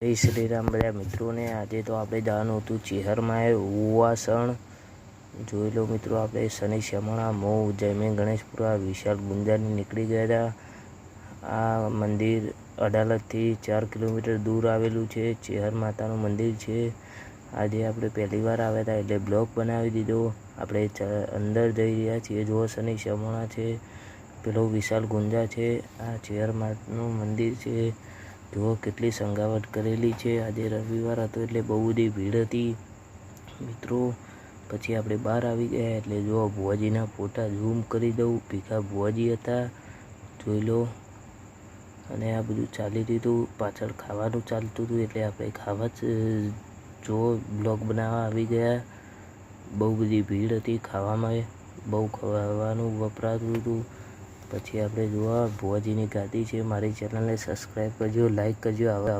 જય શ્રી રામ બધા મિત્રોને। આજે તો આપણે જવાનું હતું ચેહરમાં ઉવાસણ। જોઈ લો મિત્રો, આપણે શનિ શ્યામણા મહુ જયમીન ગણેશપુરા વિશાળ ગુંજારની નીકળી ગયા હતા। આ મંદિર અડાલજથી 4 કિલોમીટર દૂર આવેલું છે। ચેહર માતાનું મંદિર છે। આજે આપણે પહેલી વાર આવ્યા હતા એટલે બ્લોગ બનાવી દીધો। આપણે અંદર જઈ રહ્યા છીએ। જો શનિ શ્યામણા છે, પેલો વિશાળ ગુંજા છે, આ ચેહર માતાનું મંદિર છે। જો કેટલી સંગાવટ કરેલી છે। આજે રવિવાર હતો એટલે બહુ બધી ભીડ હતી મિત્રો। પછી આપણે બહાર આવી ગયા એટલે જો ભુવાજીના ફોટા ઝૂમ કરી દઉં। ભીખા ભુવાજી હતા, જોઈ લો। અને આ બધું ચાલી રહ્યું હતું, પાછળ ખાવાનું ચાલતું હતું એટલે આપણે ખાવા જ જો બ્લોગ બનાવવા આવી ગયા। બહુ બધી ભીડ હતી, ખાવામાં બહુ ખાવાનું વપરાતું હતું। પછી આપણે જોવા ભુવાજીની ગાદી છે। મારી ચેનલને સબસ્ક્રાઈબ કરજો, લાઈક કરજો।